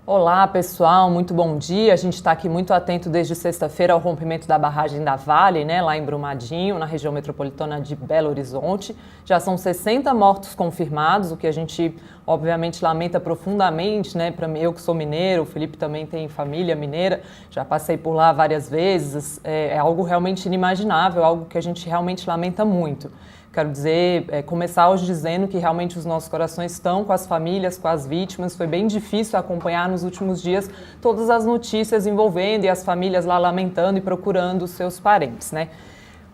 Olá pessoal, muito bom dia. A gente está aqui muito atento desde sexta-feira ao rompimento da barragem da Vale, lá em Brumadinho, na região metropolitana de Belo Horizonte. Já são 60 mortos confirmados, o que a gente obviamente lamenta profundamente, Para mim, eu que sou mineiro, o Felipe também tem família mineira, já passei por lá várias vezes. É algo realmente inimaginável, algo que a gente realmente lamenta muito. Quero dizer, começar hoje dizendo que realmente os nossos corações estão com as famílias, com as vítimas. Foi bem difícil acompanhar nos últimos dias todas as notícias envolvendo e as famílias lá lamentando e procurando os seus parentes,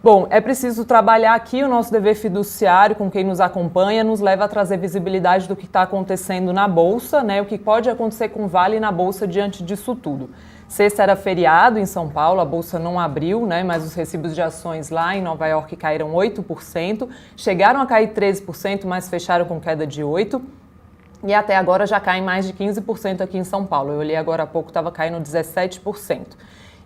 Bom, é preciso trabalhar aqui o nosso dever fiduciário com quem nos acompanha, nos leva a trazer visibilidade do que está acontecendo na Bolsa, o que pode acontecer com o Vale na Bolsa diante disso tudo. Sexta era feriado em São Paulo, a Bolsa não abriu, mas os recibos de ações lá em Nova York caíram 8%, chegaram a cair 13%, mas fecharam com queda de 8%, e até agora já caem mais de 15% aqui em São Paulo. Eu olhei agora há pouco, estava caindo 17%.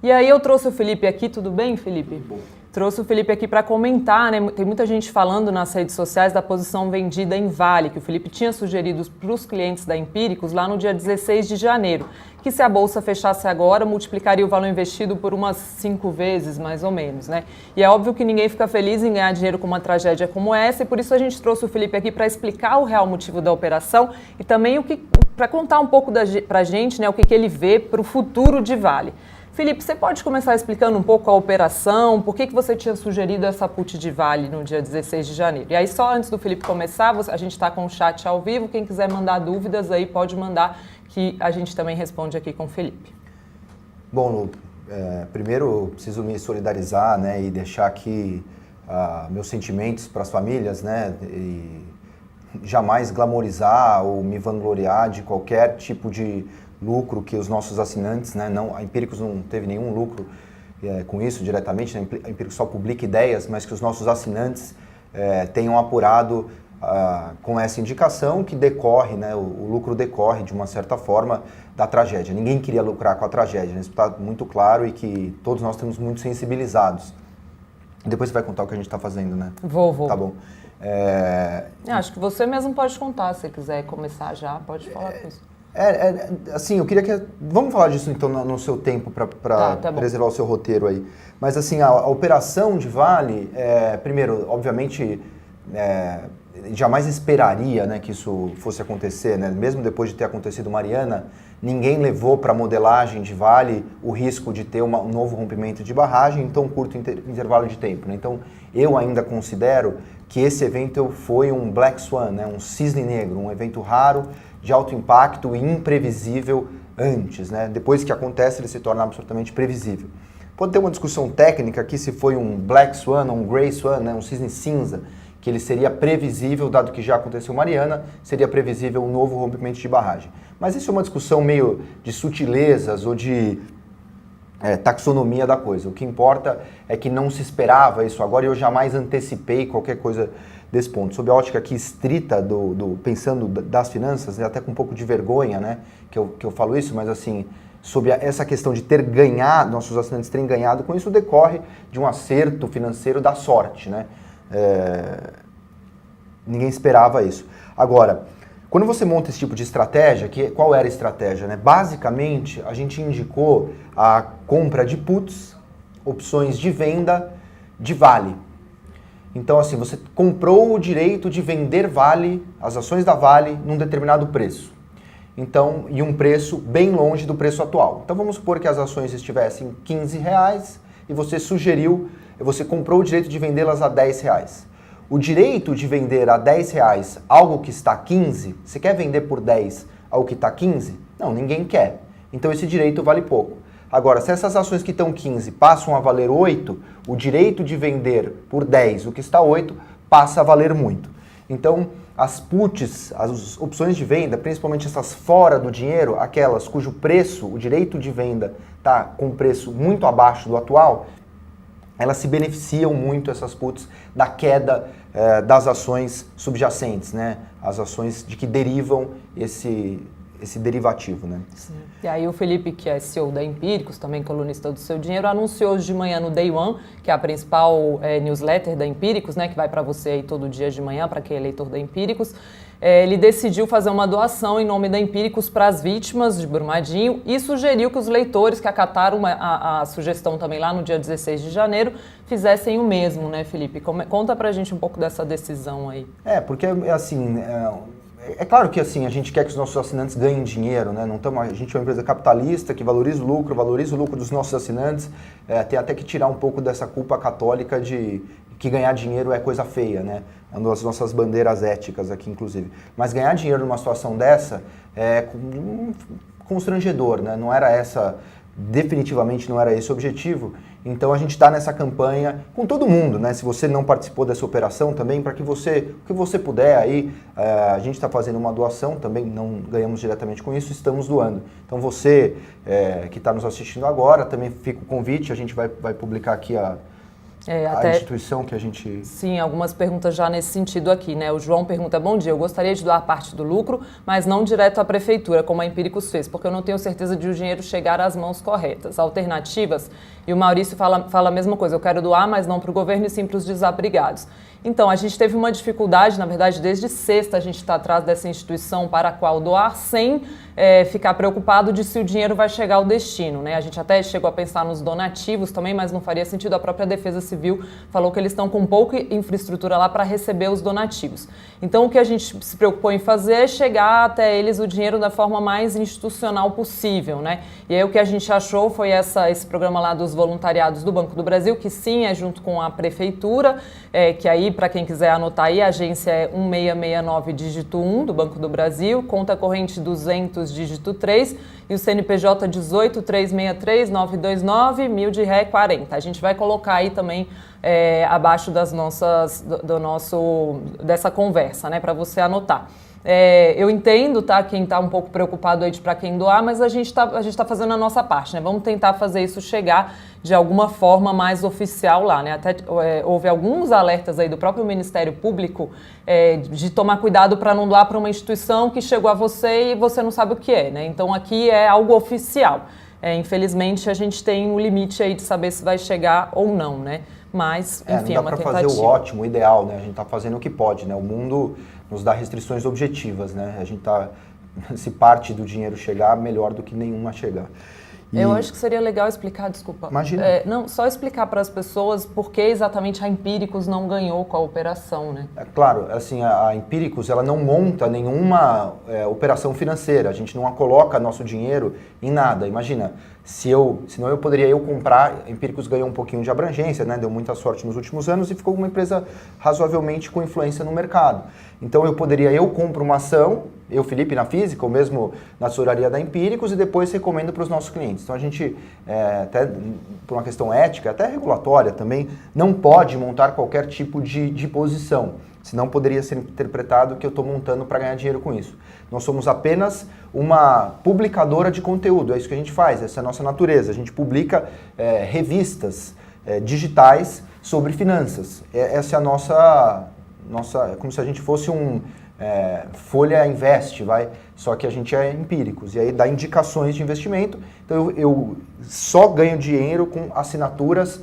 E aí eu trouxe o Felipe aqui, tudo bem, Felipe? Bom. Trouxe o Felipe aqui para comentar, Tem muita gente falando nas redes sociais da posição vendida em Vale, que o Felipe tinha sugerido para os clientes da Empíricos lá no dia 16 de janeiro, que se a Bolsa fechasse agora, multiplicaria o valor investido por umas 5 vezes, mais ou menos, E é óbvio que ninguém fica feliz em ganhar dinheiro com uma tragédia como essa, e por isso a gente trouxe o Felipe aqui para explicar o real motivo da operação e também para contar um pouco para a gente, o que ele vê para o futuro de Vale. Felipe, você pode começar explicando um pouco a operação, por que você tinha sugerido essa put de Vale no dia 16 de janeiro? E aí, só antes do Felipe começar, a gente está com o chat ao vivo, quem quiser mandar dúvidas aí pode mandar, que a gente também responde aqui com o Felipe. Bom, Lu, primeiro eu preciso me solidarizar, e deixar aqui meus sentimentos para as famílias, e jamais glamorizar ou me vangloriar de qualquer tipo de lucro que os nossos assinantes, a Empíricos não teve nenhum lucro com isso diretamente, a Empíricos só publica ideias, mas que os nossos assinantes tenham apurado com essa indicação que decorre, o lucro decorre de uma certa forma da tragédia. Ninguém queria lucrar com a tragédia, isso está muito claro e que todos nós estamos muito sensibilizados. Depois você vai contar o que a gente está fazendo, Vou. Tá bom. Acho que você mesmo pode contar, se quiser começar já, pode falar com isso. Assim, eu queria que... Vamos falar disso então no seu tempo para preservar o seu roteiro aí. Mas assim, a operação de Vale, primeiro, obviamente, jamais esperaria que isso fosse acontecer, Mesmo depois de ter acontecido Mariana, ninguém levou para a modelagem de Vale o risco de ter um novo rompimento de barragem em tão curto intervalo de tempo, Então, eu ainda considero que esse evento foi um Black Swan, um cisne negro, um evento raro, de alto impacto e imprevisível antes, Depois que acontece, ele se torna absolutamente previsível. Pode ter uma discussão técnica aqui se foi um Black Swan ou um Grey Swan, um cisne cinza, que ele seria previsível, dado que já aconteceu Mariana, seria previsível um novo rompimento de barragem. Mas isso é uma discussão meio de sutilezas ou de taxonomia da coisa. O que importa é que não se esperava isso agora e eu jamais antecipei qualquer coisa desse ponto. Sob a ótica aqui estrita, pensando das finanças, até com um pouco de vergonha, que eu falo isso, mas assim, sobre essa questão de ter ganhado, nossos assinantes terem ganhado com isso, decorre de um acerto financeiro da sorte, Ninguém esperava isso. Agora, quando você monta esse tipo de estratégia, qual era a estratégia? Basicamente, a gente indicou a compra de puts, opções de venda de Vale. Então, assim, você comprou o direito de vender Vale, as ações da Vale, num determinado preço. Então, e um preço bem longe do preço atual. Então, vamos supor que as ações estivessem R$15 e você comprou o direito de vendê-las a R$10. O direito de vender a R$10 algo que está 15, você quer vender por 10 algo que está 15? Não, ninguém quer. Então esse direito vale pouco. Agora, se essas ações que estão 15 passam a valer 8, o direito de vender por 10 o que está 8 passa a valer muito. Então, as puts, as opções de venda, principalmente essas fora do dinheiro, aquelas cujo preço, o direito de venda está com preço muito abaixo do atual, elas se beneficiam muito, essas puts, da queda das ações subjacentes, As ações de que derivam esse derivativo, Sim. E aí o Felipe, que é CEO da Empíricos, também colunista do Seu Dinheiro, anunciou hoje de manhã no Day One, que é a principal newsletter da Empíricos, que vai para você aí todo dia de manhã, para quem é leitor da Empíricos, ele decidiu fazer uma doação em nome da Empíricos para as vítimas de Brumadinho e sugeriu que os leitores que acataram a sugestão também lá no dia 16 de janeiro fizessem o mesmo, né, Felipe? Conta pra gente um pouco dessa decisão aí. Porque assim... É claro que assim, a gente quer que os nossos assinantes ganhem dinheiro, né? A gente é uma empresa capitalista que valoriza o lucro dos nossos assinantes. Tem até que tirar um pouco dessa culpa católica de que ganhar dinheiro é coisa feia, né? É uma das nossas bandeiras éticas aqui, inclusive. Mas ganhar dinheiro numa situação dessa é constrangedor, né? Definitivamente não era esse o objetivo. Então a gente está nessa campanha com todo mundo, né? Se você não participou dessa operação também, para que o que você puder aí, a gente está fazendo uma doação, também não ganhamos diretamente com isso, estamos doando. Então você que está nos assistindo agora, também fica o convite, a gente vai publicar aqui a instituição que a gente... Sim, algumas perguntas já nesse sentido aqui, né? O João pergunta, bom dia, eu gostaria de doar parte do lucro, mas não direto à prefeitura, como a Empíricos fez, porque eu não tenho certeza de o dinheiro chegar às mãos corretas. Alternativas, e o Maurício fala a mesma coisa, eu quero doar, mas não para o governo e sim para os desabrigados. Então, a gente teve uma dificuldade, na verdade, desde sexta a gente está atrás dessa instituição para a qual doar, sem ficar preocupado de se o dinheiro vai chegar ao destino, né? A gente até chegou a pensar nos donativos também, mas não faria sentido. A própria Defesa Civil falou que eles estão com pouca infraestrutura lá para receber os donativos. Então, o que a gente se preocupou em fazer é chegar até eles o dinheiro da forma mais institucional possível, né? E aí o que a gente achou foi esse programa lá dos voluntariados do Banco do Brasil, que sim, é junto com a prefeitura, que aí, para quem quiser anotar aí, a agência é 1669 dígito 1 do Banco do Brasil, conta corrente 200 dígito 3 e o CNPJ 18363929, 1000 de ré 40. A gente vai colocar aí também abaixo dessa conversa, né, para você anotar. Eu entendo, tá, quem está um pouco preocupado aí para quem doar, mas a gente tá fazendo a nossa parte, né? Vamos tentar fazer isso chegar de alguma forma mais oficial lá, né? Até houve alguns alertas aí do próprio Ministério Público de tomar cuidado para não doar para uma instituição que chegou a você e você não sabe o que é, né? Então aqui é algo oficial. Infelizmente a gente tem um limite aí de saber se vai chegar ou não, né? Mas, enfim, não dá para fazer o ótimo, o ideal, né? A gente está fazendo o que pode, né? O mundo nos dá restrições objetivas, né? A gente se parte do dinheiro chegar, melhor do que nenhuma chegar. Eu acho que seria legal explicar, desculpa. Imagina. Não, só explicar para as pessoas por que exatamente a Empíricos não ganhou com a operação, né? Claro, assim, a Empíricos, ela não monta nenhuma operação financeira, a gente não coloca nosso dinheiro em nada. Imagina, senão eu poderia comprar, a Empíricos ganhou um pouquinho de abrangência, né? Deu muita sorte nos últimos anos e ficou uma empresa razoavelmente com influência no mercado. Então eu compro uma ação, Felipe, na física, ou mesmo na tesouraria da Empíricos, e depois recomendo para os nossos clientes. Então a gente, até por uma questão ética, até regulatória também, não pode montar qualquer tipo de posição. Senão poderia ser interpretado que eu estou montando para ganhar dinheiro com isso. Nós somos apenas uma publicadora de conteúdo, é isso que a gente faz, essa é a nossa natureza. A gente publica revistas digitais sobre finanças. Essa é a nossa, é como se a gente fosse Folha Invest, só que a gente é Empíricos, e aí dá indicações de investimento. Então eu só ganho dinheiro com assinaturas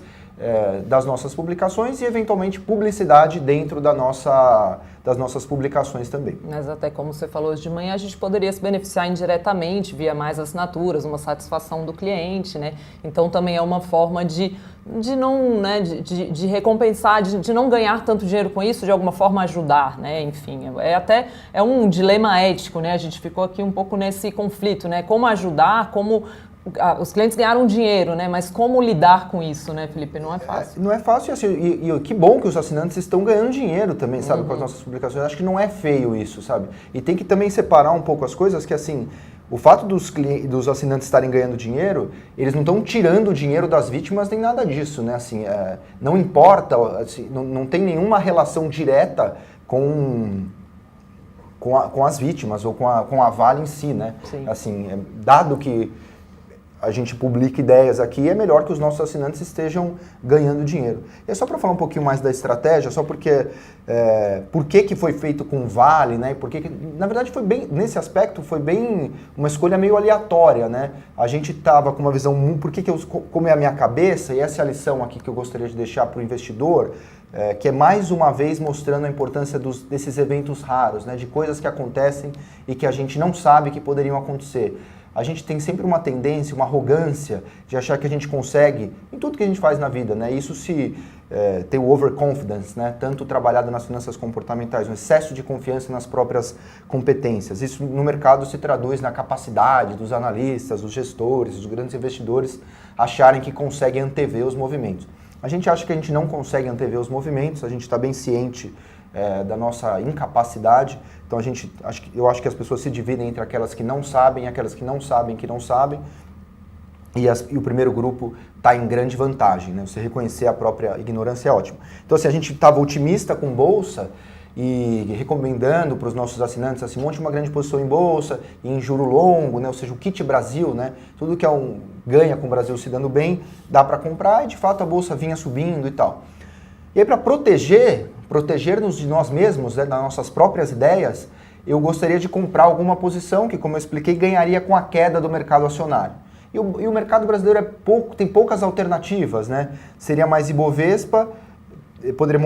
das nossas publicações e eventualmente publicidade dentro das nossas publicações também. Mas até como você falou hoje de manhã, a gente poderia se beneficiar indiretamente via mais assinaturas, uma satisfação do cliente, né? Então também é uma forma de não, né, de recompensar, de não ganhar tanto dinheiro com isso, de alguma forma ajudar, né? Enfim, é um dilema ético, né? A gente ficou aqui um pouco nesse conflito, né? Como ajudar, os clientes ganharam dinheiro, né? Mas como lidar com isso, né, Felipe? Não é fácil. Não é fácil, assim, e que bom que os assinantes estão ganhando dinheiro também, sabe, com as nossas publicações. Acho que não é feio isso, sabe? E tem que também separar um pouco as coisas, que assim, o fato dos assinantes estarem ganhando dinheiro, eles não estão tirando o dinheiro das vítimas nem nada disso, né? Assim, não importa, assim, não tem nenhuma relação direta com as vítimas ou com a Vale em si, né? Sim. Assim, dado que a gente publica ideias aqui, é melhor que os nossos assinantes estejam ganhando dinheiro. E é só para falar um pouquinho mais da estratégia, só porque por que foi feito com Vale, né? Na verdade, nesse aspecto, foi bem uma escolha meio aleatória, né? A gente estava com uma visão, como é a minha cabeça, e essa é a lição aqui que eu gostaria de deixar para o investidor, que é mais uma vez mostrando a importância desses eventos raros, né, de coisas que acontecem e que a gente não sabe que poderiam acontecer. A gente tem sempre uma tendência, uma arrogância de achar que a gente consegue em tudo que a gente faz na vida, né? Isso se tem o overconfidence, né? Tanto trabalhado nas finanças comportamentais, um excesso de confiança nas próprias competências. Isso no mercado se traduz na capacidade dos analistas, dos gestores, dos grandes investidores acharem que conseguem antever os movimentos. A gente acha que a gente não consegue antever os movimentos, a gente está bem ciente da nossa incapacidade. Então eu acho que as pessoas se dividem entre aquelas que não sabem e aquelas que não sabem que não sabem. E o primeiro grupo está em grande vantagem, né? Você reconhecer a própria ignorância é ótimo. Então, assim, a gente estava otimista com bolsa e recomendando para os nossos assinantes, assim, monte uma grande posição em bolsa e em juro longo, né? Ou seja, o kit Brasil, né? Tudo que ganha com o Brasil se dando bem, dá para comprar e de fato a bolsa vinha subindo e tal. E aí, para proteger-nos de nós mesmos, né, das nossas próprias ideias, eu gostaria de comprar alguma posição que, como eu expliquei, ganharia com a queda do mercado acionário. E o mercado brasileiro tem poucas alternativas, né? Seria mais Ibovespa, eu poderia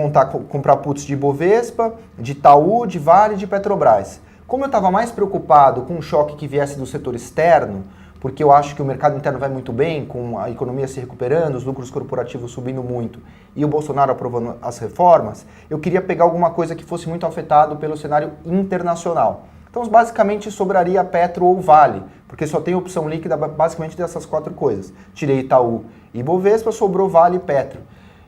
comprar puts de Ibovespa, de Itaú, de Vale e de Petrobras. Como eu estava mais preocupado com um choque que viesse do setor externo, porque eu acho que o mercado interno vai muito bem, com a economia se recuperando, os lucros corporativos subindo muito e o Bolsonaro aprovando as reformas, eu queria pegar alguma coisa que fosse muito afetado pelo cenário internacional. Então, basicamente, sobraria Petro ou Vale, porque só tem opção líquida basicamente dessas 4 coisas. Tirei Itaú e Ibovespa, sobrou Vale e Petro.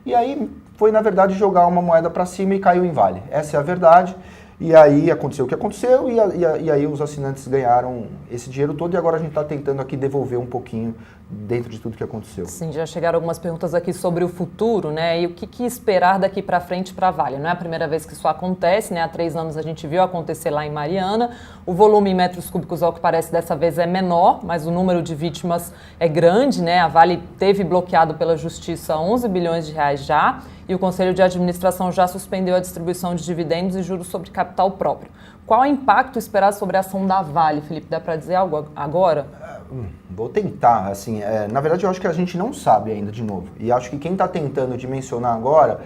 E aí foi, na verdade, jogar uma moeda para cima e caiu em Vale. Essa é a verdade. E aí aconteceu o que aconteceu e aí os assinantes ganharam esse dinheiro todo e agora a gente está tentando aqui devolver um pouquinho dentro de tudo que aconteceu. Sim, já chegaram algumas perguntas aqui sobre o futuro, né? E o que esperar daqui para frente para a Vale? Não é a primeira vez que isso acontece, né? Há 3 anos a gente viu acontecer lá em Mariana. O volume em metros cúbicos, ao que parece, dessa vez é menor, mas o número de vítimas é grande, né? A Vale teve bloqueado pela Justiça 11 bilhões de reais já e o Conselho de Administração já suspendeu a distribuição de dividendos e juros sobre capital próprio. Qual é o impacto esperado sobre a ação da Vale, Felipe? Dá para dizer algo agora? Vou tentar, assim, na verdade eu acho que a gente não sabe ainda, de novo, e acho que quem está tentando dimensionar agora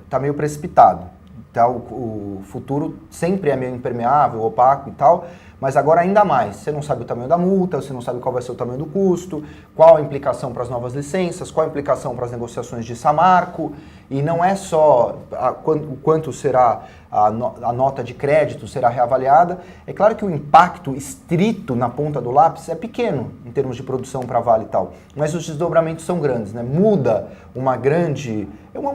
está meio precipitado. Tá? O futuro sempre é meio impermeável, opaco e tal, mas agora ainda mais. Você não sabe o tamanho da multa, você não sabe qual vai ser o tamanho do custo, qual a implicação para as novas licenças, qual a implicação para as negociações de Samarco, e não é só o quanto será a nota de crédito será reavaliada. É claro que o impacto estrito na ponta do lápis é pequeno em termos de produção para a Vale e tal, mas os desdobramentos são grandes, né? Muda um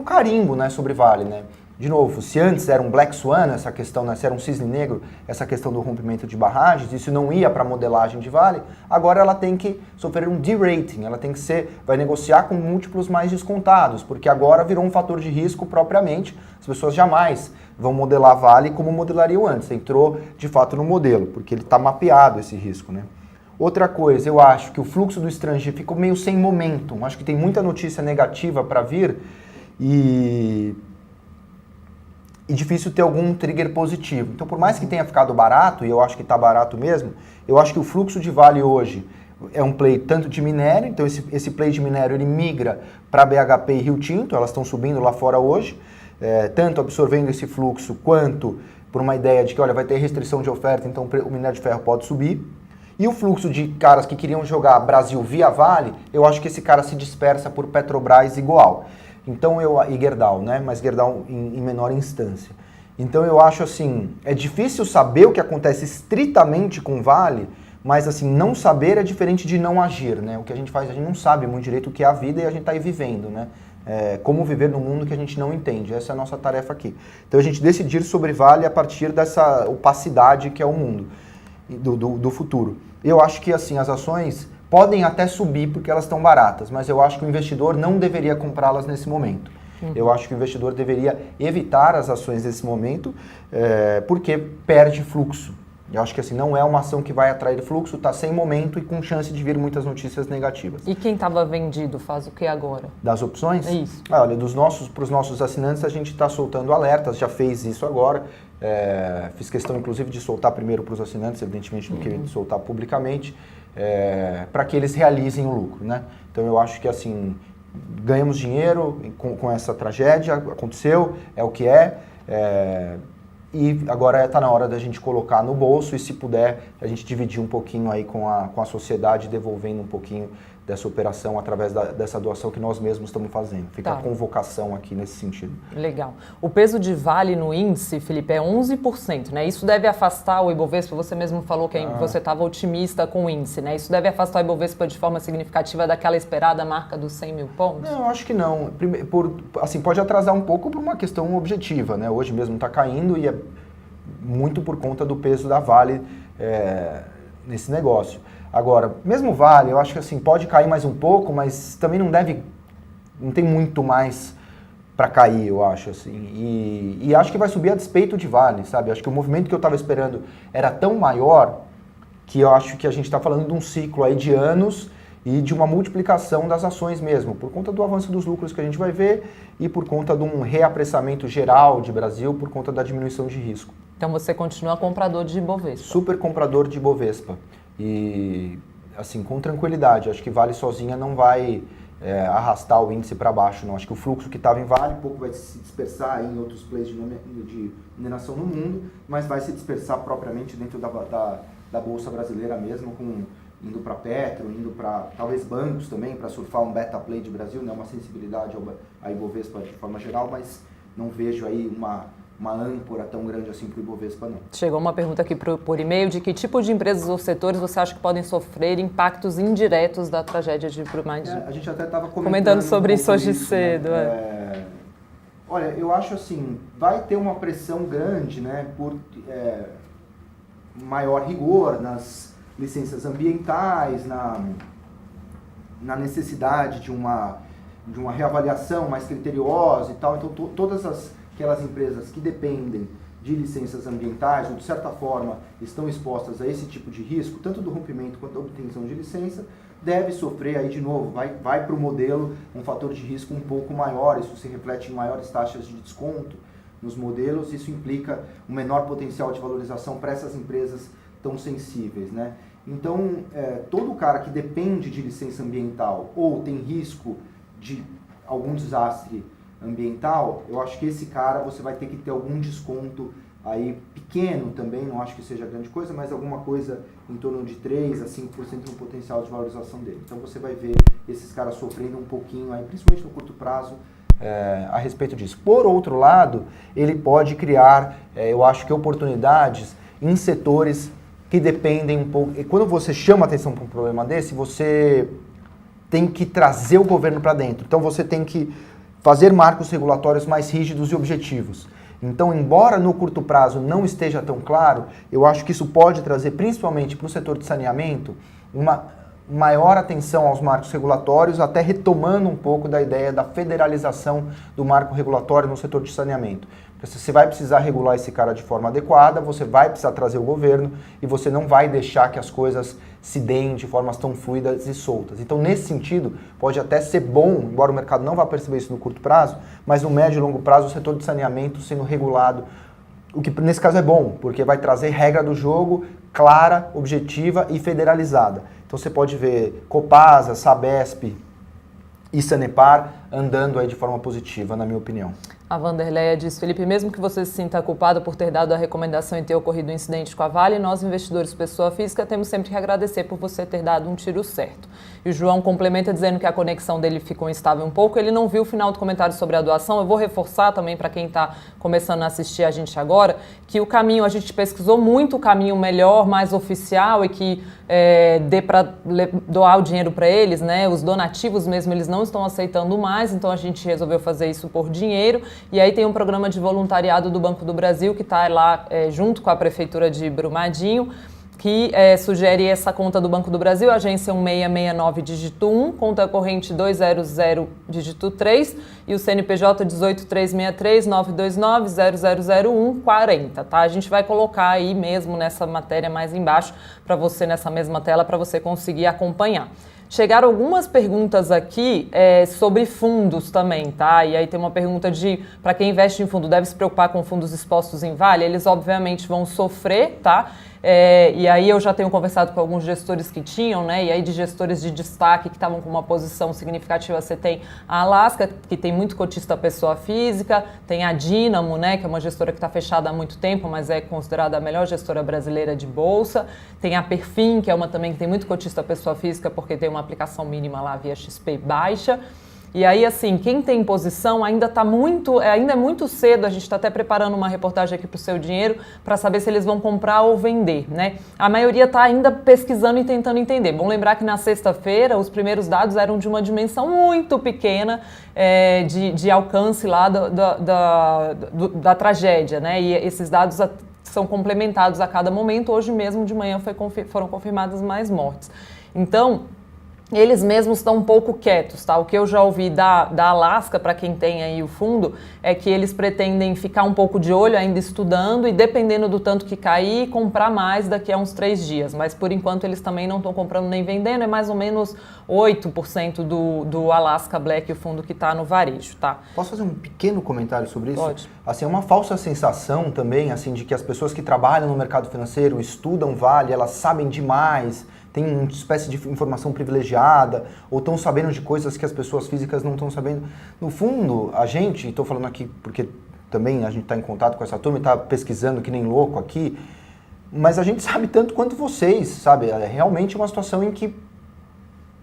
carimbo, né, sobre Vale, né? De novo, se antes era um Black Swan, essa questão, né, se era um cisne negro, essa questão do rompimento de barragens, isso não ia para a modelagem de Vale, agora ela tem que sofrer um de-rating, ela vai negociar com múltiplos mais descontados, porque agora virou um fator de risco propriamente, as pessoas jamais vão modelar Vale como modelariam antes, entrou de fato no modelo, porque ele está mapeado esse risco, né? Outra coisa, eu acho que o fluxo do estrangeiro ficou meio sem momentum, acho que tem muita notícia negativa para vir e difícil ter algum trigger positivo. Então, por mais que tenha ficado barato, e eu acho que está barato mesmo, eu acho que o fluxo de Vale hoje é um play tanto de minério, então esse play de minério ele migra para BHP e Rio Tinto, elas estão subindo lá fora hoje, tanto absorvendo esse fluxo quanto por uma ideia de que, olha, vai ter restrição de oferta, então o minério de ferro pode subir. E o fluxo de caras que queriam jogar Brasil via Vale, eu acho que esse cara se dispersa por Petrobras igual. Então e Gerdau, né? Mas Gerdau em menor instância. Então eu acho assim, é difícil saber o que acontece estritamente com Vale, mas assim, não saber é diferente de não agir, né? O que a gente faz, a gente não sabe muito direito o que é a vida e a gente está aí vivendo, né? Como viver num mundo que a gente não entende, essa é a nossa tarefa aqui. Então a gente decidir sobre Vale a partir dessa opacidade que é o mundo, do futuro. Eu acho que assim, as ações podem até subir porque elas estão baratas, mas eu acho que o investidor não deveria comprá-las nesse momento. Eu acho que o investidor deveria evitar as ações nesse momento, porque perde fluxo. Eu acho que assim, não é uma ação que vai atrair fluxo, está sem momento e com chance de vir muitas notícias negativas. E quem estava vendido faz o que agora? Das opções? É isso. Olha, para os nossos assinantes a gente está soltando alertas, já fez isso agora. Fiz questão inclusive de soltar primeiro para os assinantes, evidentemente, do que de soltar publicamente, para que eles realizem o lucro, né? Então eu acho que assim, ganhamos dinheiro com essa tragédia, aconteceu, é o que é. E agora está na hora da gente colocar no bolso e, se puder, a gente dividir um pouquinho aí com a sociedade, devolvendo um pouquinho dessa operação através dessa doação que nós mesmos estamos fazendo. Fica a convocação aqui nesse sentido. Legal. O peso de Vale no índice, Felipe, é 11%, né? Isso deve afastar o Ibovespa, você mesmo falou que você estava otimista com o índice, né? Isso deve afastar o Ibovespa de forma significativa daquela esperada marca dos 100 mil pontos? Não, acho que não. Assim, pode atrasar um pouco por uma questão objetiva, né? Hoje mesmo está caindo e é muito por conta do peso da Vale nesse negócio. Agora, mesmo Vale, eu acho que assim, pode cair mais um pouco, mas também não tem muito mais para cair, eu acho, assim. E acho que vai subir a despeito de Vale, sabe? Acho que o movimento que eu estava esperando era tão maior que eu acho que a gente está falando de um ciclo aí de anos e de uma multiplicação das ações mesmo, por conta do avanço dos lucros que a gente vai ver e por conta de um reapressamento geral de Brasil, por conta da diminuição de risco. Então você continua comprador de Ibovespa? Super comprador de Ibovespa. E, assim, com tranquilidade, acho que Vale sozinha não vai arrastar o índice para baixo, não. Acho que o fluxo que estava em Vale, pouco vai se dispersar em outros players de mineração no mundo, mas vai se dispersar propriamente dentro da Bolsa Brasileira mesmo, indo para Petro, indo para talvez bancos também, para surfar um beta play de Brasil, né, uma sensibilidade a Ibovespa de forma geral, mas não vejo aí uma âncora tão grande assim para o Ibovespa, não. Chegou uma pergunta aqui por e-mail de que tipo de empresas ou setores você acha que podem sofrer impactos indiretos da tragédia de Brumadinho? A gente até estava comentando sobre isso hoje cedo. Né? Olha, eu acho assim, vai ter uma pressão grande, né, por maior rigor nas licenças ambientais, na necessidade de uma reavaliação mais criteriosa e tal. Então, todas aquelas empresas que dependem de licenças ambientais ou, de certa forma, estão expostas a esse tipo de risco, tanto do rompimento quanto da obtenção de licença, deve sofrer aí de novo, vai para o modelo um fator de risco um pouco maior, isso se reflete em maiores taxas de desconto nos modelos, isso implica um menor potencial de valorização para essas empresas tão sensíveis, né? Então, todo cara que depende de licença ambiental ou tem risco de algum desastre ambiental, eu acho que esse cara você vai ter que ter algum desconto aí pequeno também, não acho que seja grande coisa, mas alguma coisa em torno de 3 a 5% no potencial de valorização dele. Então você vai ver esses caras sofrendo um pouquinho aí, principalmente no curto prazo, a respeito disso. Por outro lado, ele pode criar, eu acho que oportunidades em setores que dependem um pouco. E quando você chama atenção para um problema desse, você tem que trazer o governo para dentro. Então você tem que fazer marcos regulatórios mais rígidos e objetivos. Então, embora no curto prazo não esteja tão claro, eu acho que isso pode trazer, principalmente para o setor de saneamento, uma maior atenção aos marcos regulatórios, até retomando um pouco da ideia da federalização do marco regulatório no setor de saneamento. Você vai precisar regular esse cara de forma adequada, você vai precisar trazer o governo e você não vai deixar que as coisas se deem de formas tão fluidas e soltas. Então, nesse sentido, pode até ser bom, embora o mercado não vá perceber isso no curto prazo, mas no médio e longo prazo o setor de saneamento sendo regulado, o que nesse caso é bom, porque vai trazer regra do jogo clara, objetiva e federalizada. Então você pode ver Copasa, Sabesp e Sanepar andando aí de forma positiva, na minha opinião. A Vanderleia diz, Felipe, mesmo que você se sinta culpado por ter dado a recomendação e ter ocorrido um incidente com a Vale, nós, investidores pessoa física, temos sempre que agradecer por você ter dado um tiro certo. E o João complementa dizendo que a conexão dele ficou instável um pouco, ele não viu o final do comentário sobre a doação. Eu vou reforçar também para quem está começando a assistir a gente agora, que o caminho, a gente pesquisou muito o caminho melhor, mais oficial e que dê para doar o dinheiro para eles, né? Os donativos mesmo, eles não estão aceitando mais, então a gente resolveu fazer isso por dinheiro. E aí tem um programa de voluntariado do Banco do Brasil que está lá junto com a Prefeitura de Brumadinho, que sugere essa conta do Banco do Brasil, agência 1669, dígito 1, conta corrente 200, dígito 3, e o CNPJ 18363-929-000140, tá? A gente vai colocar aí mesmo nessa matéria mais embaixo, para você, nessa mesma tela, para você conseguir acompanhar. Chegaram algumas perguntas aqui sobre fundos também, tá? E aí tem uma pergunta para quem investe em fundo, deve se preocupar com fundos expostos em Vale? Eles obviamente vão sofrer, tá? E aí eu já tenho conversado com alguns gestores que tinham, né? E aí de gestores de destaque que estavam com uma posição significativa, você tem a Alaska, que tem muito cotista pessoa física, tem a Dynamo, né? Que é uma gestora que está fechada há muito tempo, mas é considerada a melhor gestora brasileira de bolsa. Tem a Perfin, que é uma também que tem muito cotista pessoa física, porque tem uma aplicação mínima lá via XP baixa. E aí, assim, quem tem posição ainda é muito cedo, a gente está até preparando uma reportagem aqui para o Seu Dinheiro para saber se eles vão comprar ou vender, né? A maioria está ainda pesquisando e tentando entender. Bom lembrar que na sexta-feira os primeiros dados eram de uma dimensão muito pequena de alcance lá da tragédia, né? E esses dados são complementados a cada momento. Hoje mesmo de manhã foram confirmadas mais mortes. Então, eles mesmos estão um pouco quietos, tá? O que eu já ouvi da Alaska, para quem tem aí o fundo, é que eles pretendem ficar um pouco de olho, ainda estudando, e dependendo do tanto que cair, comprar mais daqui a uns 3 dias. Mas, por enquanto, eles também não estão comprando nem vendendo, é mais ou menos 8% do Alaska Black, o fundo que está no varejo, tá? Posso fazer um pequeno comentário sobre isso? Pode. Assim, é uma falsa sensação também, assim, de que as pessoas que trabalham no mercado financeiro, estudam Vale, elas sabem demais, tem uma espécie de informação privilegiada, ou estão sabendo de coisas que as pessoas físicas não estão sabendo. No fundo, a gente, estou falando aqui porque também a gente está em contato com essa turma e está pesquisando que nem louco aqui, mas a gente sabe tanto quanto vocês, sabe? É realmente uma situação em que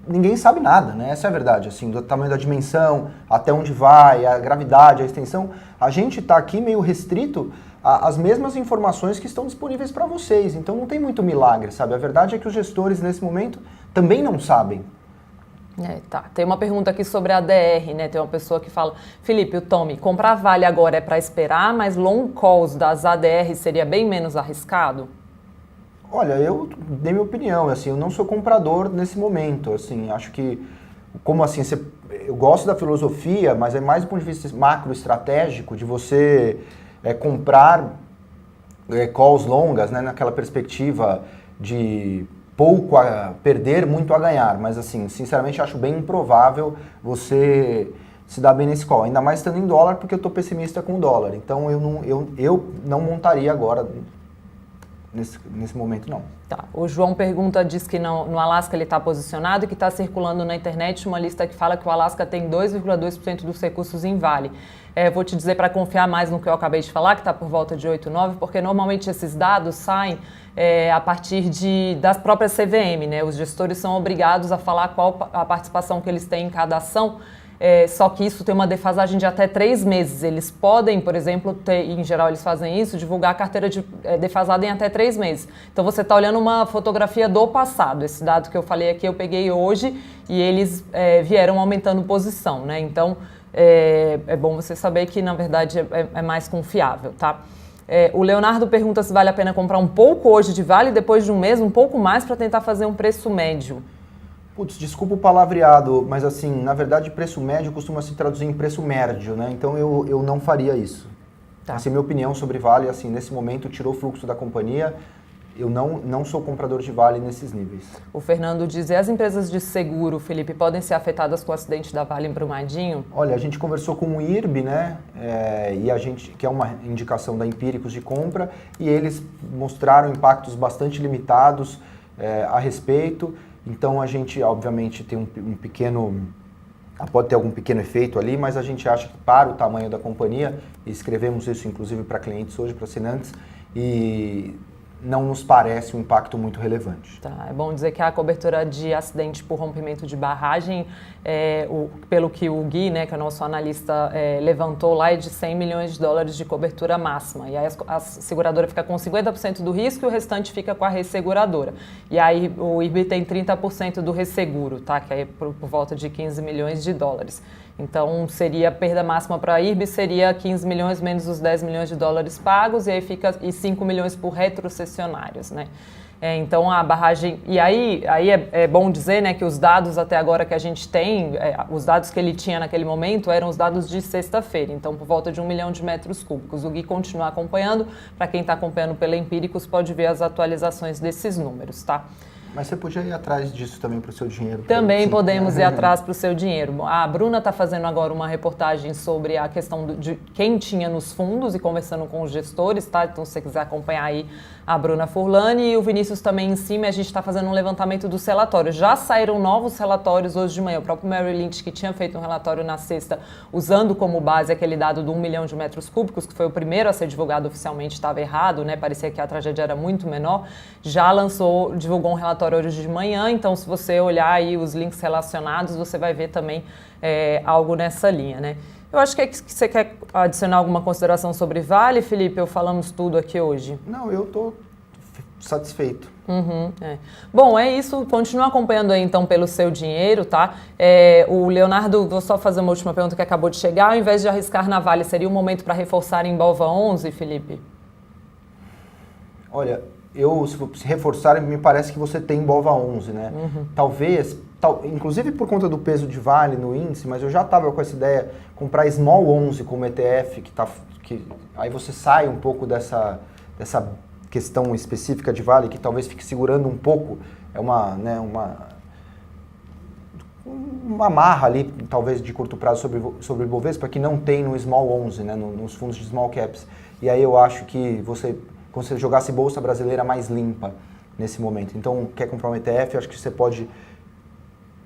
ninguém sabe nada, né? Essa é a verdade, assim, do tamanho da dimensão, até onde vai, a gravidade, a extensão. A gente está aqui meio restrito as mesmas informações que estão disponíveis para vocês. Então não tem muito milagre, sabe? A verdade é que os gestores, nesse momento, também não sabem. Tá. Tem uma pergunta aqui sobre a DR, né? Tem uma pessoa que fala, Felipe, o Tommy, comprar Vale agora é para esperar, mas long calls das ADR seria bem menos arriscado? Olha, eu dei minha opinião, assim, eu não sou comprador nesse momento, assim, acho que, como assim, eu gosto da filosofia, mas é mais do ponto de vista macroestratégico, de você comprar calls longas, né, naquela perspectiva de pouco a perder, muito a ganhar, mas assim, sinceramente acho bem improvável você se dar bem nesse call, ainda mais estando em dólar, porque eu estou pessimista com o dólar, então eu não montaria agora nesse momento, não. Tá. O João diz que no Alaska ele está posicionado e que está circulando na internet uma lista que fala que o Alaska tem 2,2% dos recursos em Vale. Vou te dizer para confiar mais no que eu acabei de falar, que está por volta de 8,9%, porque normalmente esses dados saem a partir das próprias CVM, né? Os gestores são obrigados a falar qual a participação que eles têm em cada ação. Só que isso tem uma defasagem de até 3 meses. Eles podem, por exemplo, em geral eles fazem isso, divulgar a carteira defasada em até 3 meses. Então você está olhando uma fotografia do passado. Esse dado que eu falei aqui eu peguei hoje e eles vieram aumentando posição, né? Então é bom você saber que na verdade é mais confiável, tá? O Leonardo pergunta se vale a pena comprar um pouco hoje de Vale, depois de um mês, um pouco mais para tentar fazer um preço médio. Putz, desculpa o palavreado, mas assim, na verdade, preço médio costuma se traduzir em preço médio, né? Então eu não faria isso. Tá. Essa é a minha opinião sobre Vale, assim, nesse momento tirou o fluxo da companhia, eu não sou comprador de Vale nesses níveis. O Fernando diz, e as empresas de seguro, Felipe, podem ser afetadas com o acidente da Vale em Brumadinho? Olha, a gente conversou com o IRB, né? E a gente, que é uma indicação da Empíricos de compra, e eles mostraram impactos bastante limitados a respeito. Então a gente, obviamente, tem um pequeno, pode ter algum pequeno efeito ali, mas a gente acha que para o tamanho da companhia, e escrevemos isso inclusive para clientes hoje, para assinantes, e não nos parece um impacto muito relevante. Tá, é bom dizer que a cobertura de acidente por rompimento de barragem, pelo que o Gui, né, que é o nosso analista, levantou lá, é de $100 milhões de cobertura máxima. E aí a seguradora fica com 50% do risco e o restante fica com a resseguradora. E aí o IRB tem 30% do resseguro, tá, que é por volta de $15 milhões. Então, seria a perda máxima para a IRB, seria 15 milhões menos os $10 milhões pagos, e aí fica 5 milhões por retrocessionários, né? Então, a barragem... E aí é bom dizer, né, que os dados até agora que a gente tem, os dados que ele tinha naquele momento eram os dados de sexta-feira, então por volta de 1 milhão de metros cúbicos. O Gui continua acompanhando, para quem está acompanhando pela Empíricos pode ver as atualizações desses números, tá? Mas você podia ir atrás disso também para o seu dinheiro. Também podemos ir atrás para o seu dinheiro. A Bruna está fazendo agora uma reportagem sobre a questão de quem tinha nos fundos e conversando com os gestores, tá? Então, se você quiser acompanhar aí a Bruna Furlani e o Vinícius também em cima, a gente está fazendo um levantamento dos relatórios. Já saíram novos relatórios hoje de manhã. O próprio Mary Lynch, que tinha feito um relatório na sexta, usando como base aquele dado do 1 milhão de metros cúbicos, que foi o primeiro a ser divulgado oficialmente, estava errado, né? Parecia que a tragédia era muito menor. Já divulgou um relatório hoje de manhã, então se você olhar aí os links relacionados, você vai ver também algo nessa linha, né? Eu acho que você quer adicionar alguma consideração sobre Vale, Felipe? Ou falamos tudo aqui hoje? Não, eu estou satisfeito. Bom, é isso. Continua acompanhando aí, então, pelo seu dinheiro, tá? O Leonardo, vou só fazer uma última pergunta que acabou de chegar. Ao invés de arriscar na Vale, seria o momento para reforçar em Bova 11, Felipe? Olha, se reforçar, me parece que você tem Bova 11, né? Talvez, inclusive por conta do peso de Vale no índice, mas eu já estava com essa ideia, comprar Small 11 como ETF, aí você sai um pouco dessa questão específica de Vale, que talvez fique segurando um pouco, uma marra ali, talvez de curto prazo sobre o Ibovespa, que não tem no Small 11, né? Nos fundos de Small Caps. E aí eu acho que como se você jogasse Bolsa Brasileira mais limpa nesse momento. Então, quer comprar um ETF, eu acho que você pode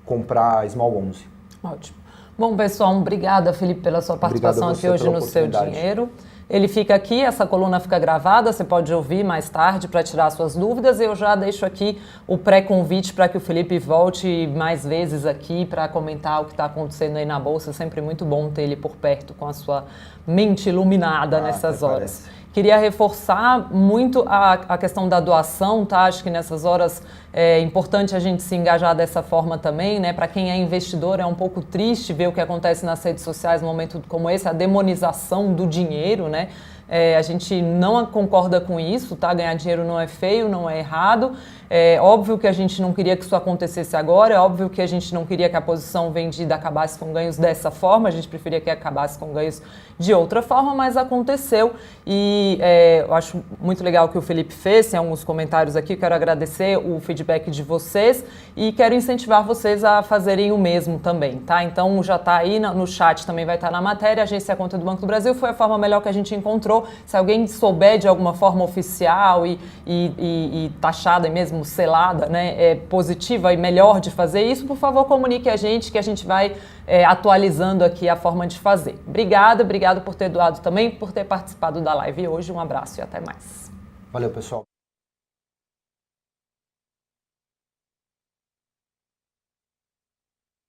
comprar Small 11. Ótimo. Bom, pessoal, obrigada, Felipe, pela sua participação aqui hoje no Seu Dinheiro. Ele fica aqui, essa coluna fica gravada, você pode ouvir mais tarde para tirar suas dúvidas. Eu já deixo aqui o pré-convite para que o Felipe volte mais vezes aqui para comentar o que está acontecendo aí na Bolsa. É sempre muito bom ter ele por perto com a sua mente iluminada nessas horas. Parece. Queria reforçar muito a questão da doação, tá? Acho que nessas horas é importante a gente se engajar dessa forma também, né? Para quem é investidor é um pouco triste ver o que acontece nas redes sociais num momento como esse, a demonização do dinheiro, né? A gente não concorda com isso, tá? Ganhar dinheiro não é feio, não é errado. É óbvio que a gente não queria que isso acontecesse agora, é óbvio que a gente não queria que a posição vendida acabasse com ganhos dessa forma, a gente preferia que acabasse com ganhos de outra forma, mas aconteceu e eu acho muito legal o que o Felipe fez, tem alguns comentários aqui, quero agradecer o feedback de vocês e quero incentivar vocês a fazerem o mesmo também, tá? Então já tá aí no chat, também vai estar na matéria, a Agência Conta do Banco do Brasil foi a forma melhor que a gente encontrou. Se alguém souber de alguma forma oficial e taxada e mesmo selada, né, positiva e melhor de fazer isso, por favor, comunique a gente que a gente vai atualizando aqui a forma de fazer. Obrigado por ter doado também, por ter participado da live hoje. Um abraço e até mais. Valeu, pessoal.